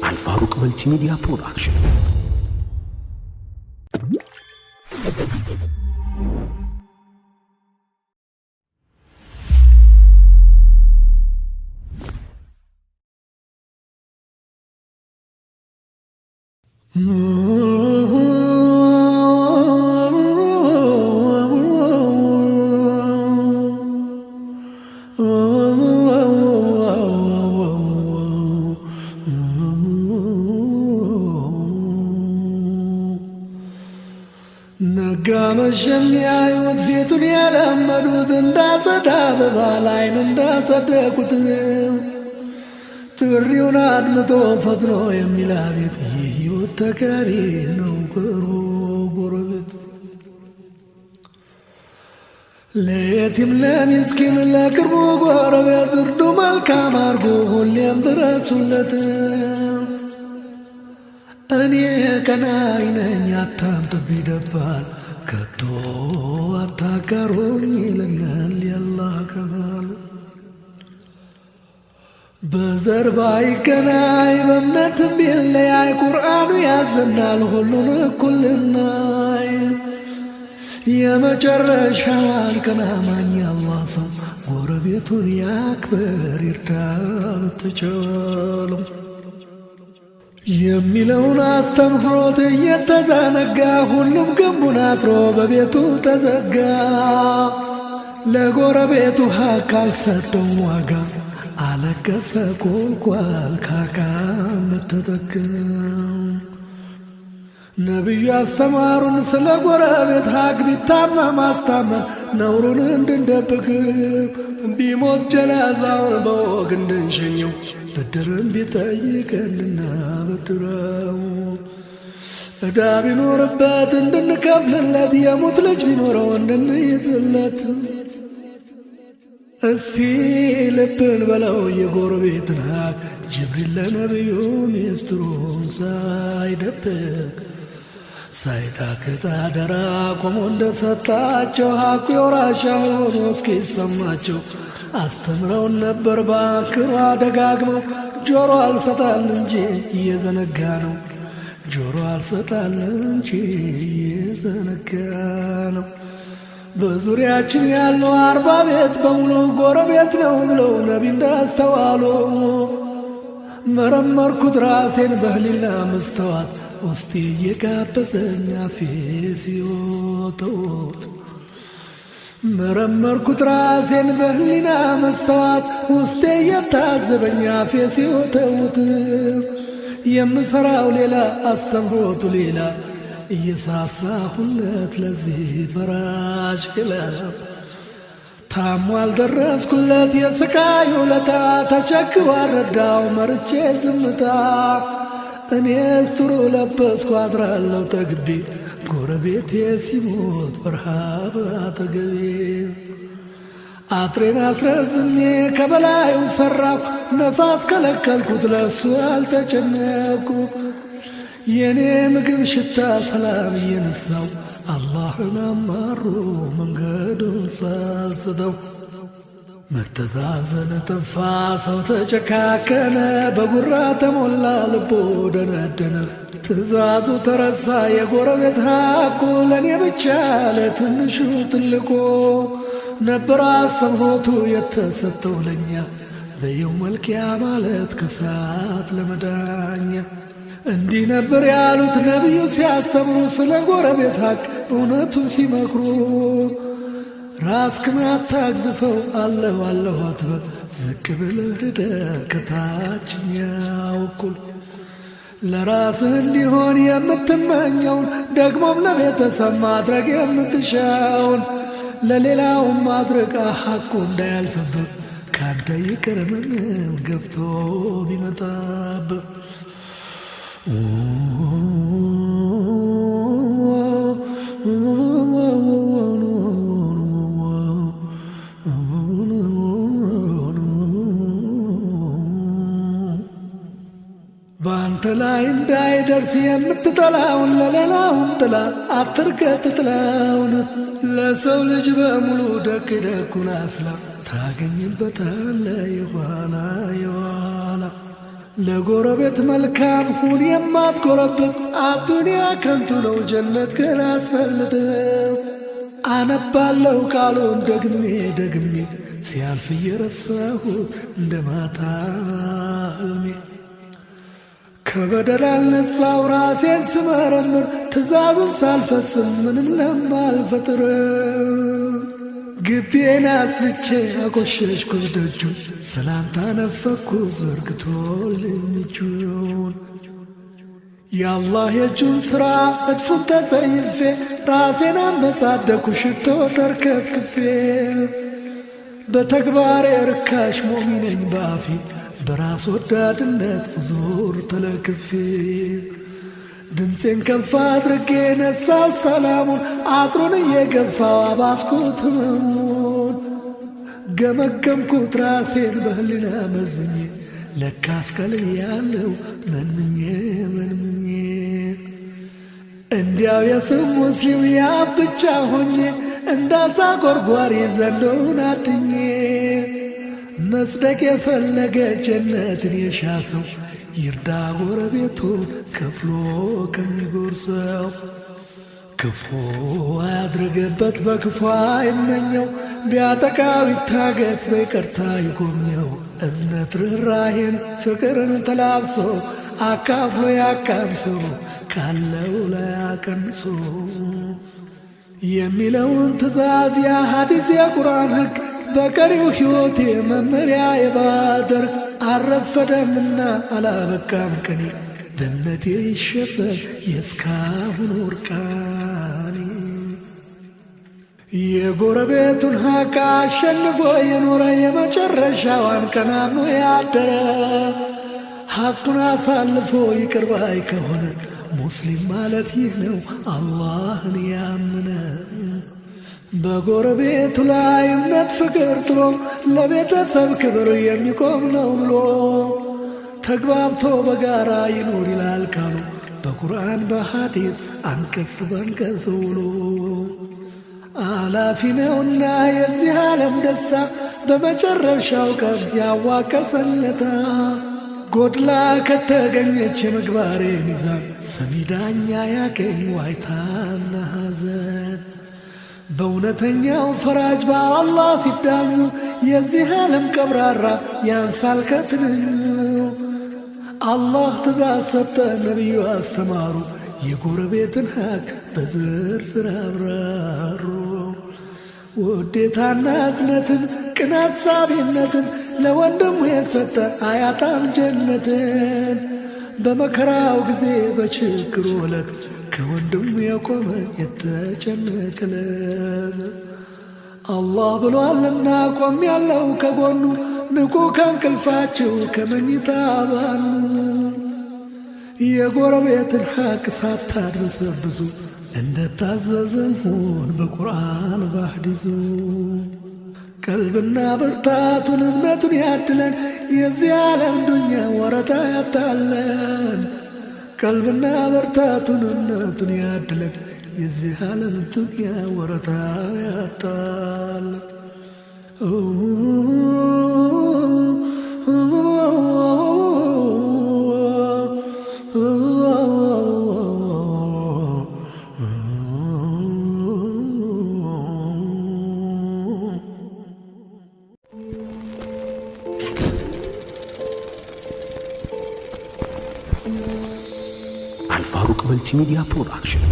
الفاروق ملتي ميديا برودكشن. الجميع يدفي دنيا الأمدود انداز داز بالاين انداز داكوت تريون عدمتو فضنو يميلا بيت يوتكاري نوكرو قربت ليتم لا مسكين لا كربو قربت اردو مالكا ماركو اللي امدرسو لتم أني كان عيني ياتام تبيدبال كتو أتاكروني لنال يالله كمال بزرباي كناي بمنت بالله قرآن يازنال هلون كل الناي يا ما جرش حوال كنا ماني الله صم غربيتون يا أكبر يرتاب تجالم የሚለውን አስተምሮት እየተዘነጋ ሁሉም ግንቡን አጥሮ በቤቱ ተዘጋ። ለጎረቤቱ ሀቅ አልሰጠው ዋጋ አለቀሰ ቁልቋል ካካ ምትተካ። ነቢዩ አስተማሩን ስለ ጎረቤት ሀቅ ቢታመም ማስታመም ነውሩን እንድንደብቅ ቢሞት ጀናዛውን በወግ እንድንሸኘው بدرن بيطيقنا بدراو ادا بينوربات እንድንከፍልለት የሙት ልጅ ቢኖረው እንድንይዝለት እስቲ ልብን በለው የጎረቤትን ሀቅ ጅብሪል ለነቢዩ ሚስጥሩን ሳይደብቅ ሳይታክት አደራ ቆሞ እንደሰጣቸው ሀቁ የወራሽ ሆኖ እስኪሰማቸው አስተምረውን ነበር ባክሯ ደጋግመው። ጆሮ አልሰጣል እንጂ እየዘነጋ ነው። ጆሮ አልሰጣል እንጂ እየዘነጋ ነው። በዙሪያችን ያለው 40 ቤት በሙሉ ጎረቤት ነው ብለው ነቢ እንዳስተዋሉ መረመርኩት ራሴን በህሊና መስተዋት ውስጤ እየጋበዘኝ አፌ ሲወተውት መረመርኩት ራሴን በህሊና መስተዋት ውስጤ እየታዘበኝ አፌ ሲወተውት የምሰራው ሌላ አስተምሮቱ ሌላ እየሳሳሁለት ለዚህ ፈራሽ ክለብ ታሞ አልደረስኩለት የስቃይ ውለታ ተቸግሮ አረዳው መርቼ ዝምታ እኔስ ጥሩ ለበስኩ አድራለሁ ተግቢ ጎረቤቴ ሲሞት በረሃብ አጠገቤ አጥሬን አስረዝሜ ከበላዩ ሰራሁ ነፋስ ከለከልኩት ለሱ አልተጨነኩ የኔ ምግብ ሽታ ሰላም እየነሳው አላህን አማሮ መንገዱን ሳስተው መተዛዘን ጠፋ ሰው ተጨካከነ በጉራ ተሞላ ልቦ ደነደነ ትእዛዙ ተረሳ የጎረቤት ሀቁ ለኔ ብቻ ለትንሹ ትልቁ ነበር አሰብሆቱ የተሰጠው ለኛ በየውመል ቂያማ ማለት ከሳት ለመዳኛ እንዲህ ነበር ያሉት ነቢዩ ሲያስተምሩ ስለ ጎረቤት ሀቅ እውነቱን ሲመክሩ ራስክን አታግዝፈው አለሁ አለሁ አትበል ዝቅ ብለህ እደር ከታችኛው እኩል ለራስህ እንዲሆን የምትመኘውን ደግሞም ለቤተሰብ ማድረግ የምትሻውን ለሌላውም ማድረግ ሀቁ እንዳያልፍብህ ካንተ ይቅር ምንም ገፍቶ ቢመጣብህ በአንተ ላይ እንዳይደርስ የምትጠላውን ለሌላውም ጥላ አትርገጥ ጥላውን ለሰው ልጅ በሙሉ ደግ ደጉን አስላ ታገኝበታለህ የኋላ የኋላ። ለጎረቤት መልካም ሁን የማትኮረብት አዱንያ ከንቱ ነው ጀነት ግን አስፈልጥም። አነባለው ቃሉን ደግሜ ደግሜ ሲያልፍ እየረሳሁት እንደ ማታ ሕልሜ። ከበደል አልነሳው ራሴን ስመረምር ትእዛዙን ሳልፈጽም ምንም ለማልፈጥር። ግቤን አስፍቼ አቆሸሽኩት ደጁን ሰላምታ ነፈኩ ዘርግቶልኝ እጁን። የአላህ የእጁን ሥራ እድፉን ተጸይፌ ራሴን አመጻደኩ ሽቶ ተርከፍክፌ። በተግባሬ ርካሽ ሞሚነኝ ባፌ በራስ ወዳድነት ዙር ተለክፌ። ድምፄን ከፍ አድርጌ ነሳው ሰላሙን አጥሩን እየገፋው አባስኩት ህመሙን። ገመገምኩት ራሴን በህሊና መዝኜ ለካስ ከልያለው መንምኜ መንምኜ። እንዲያው የስም ሙስሊም ያ ብቻ ሆኜ እንዳዛ ጎርጓሪ ዘንዶን አድኜ። መጽደቅ የፈለገ ጀነትን የሻ ሰው ይርዳ ጎረቤቱን ከፍሎ ከሚጎርሰው። ክፉ አያድርግበት በክፉ አይመኘው ቢያጠቃው ይታገስ በይቅርታ ይጎብኘው። እዝነት ርኅራኄን ፍቅርን ተላብሶ አካፍሎ ያቃምሰው ካለው ላይ አቀንሶ። የሚለውን ትእዛዝ ያ ሐዲስ የቁርአን ሕግ በቀሪው ሕይወቴ መመሪያ የባደርግ። አልረፈደምና አላበቃም ቀኔ በእምነቴ ይሸፈን የእስካሁን ወርቃኔ። የጎረቤቱን ሐቅ አሸንፎ የኖረ የመጨረሻዋን ቀን አምኖ ያደረ። ሐቁን አሳልፎ ይቅር ባይ ከሆነ ሙስሊም ማለት ይህ ነው አላህን ያመነ። በጎረቤቱ ላይ እምነት ፍቅር ጥሎ ለቤተሰብ ክብር የሚቆም ነው ብሎ። ተግባብቶ በጋራ ይኖር ይላል ካሉ በቁርአን በሐዲስ አንቀጽ በንቀጽ ውሎ። አላፊ ነውና የዚህ ዓለም ደስታ በመጨረሻው ቀን ያዋቀሰለታ። ጎድላ ከተገኘች የምግባሬ ሚዛን ሰሚ ዳኛ ያገኝ ዋይታና ሐዘን። በእውነተኛው ፈራጅ በአላህ ሲዳኙ የዚህ ዓለም ቀብራራ ያንሳል ከትንኙ። አላህ ትእዛዝ ሰጠ ነቢዩ አስተማሩ የጎረቤትን ሐቅ በዝርዝር አብራሩ። ውዴታና እዝነትን ቅን አሳቢነትን ለወንድሙ የሰጠ አያጣም ጀነትን። በመከራው ጊዜ በችግሩ ዕለት ከወንድሙ የቆመ የተጨነቀለት። አላህ ብሏልና ቆም ያለው ከጎኑ ንቁ ከእንቅልፋችሁ ከመኝታ ባኑ። የጎረቤትን ሐቅ ሳታድበሰብሱ እንደታዘዝን ሁን በቁርአን በሐዲሱ። ቀልብና ብርታቱን እምነቱን ያድለን የዚህ ዓለም ዱንያ ወረታ ያታለን። ቀልብና ብርታቱን እምነቱን ያድለን የዚህ ዓለም ዱንያ ወረታ ያታለን። አልፋሩቅ መልቲሚዲያ ፕሮዳክሽን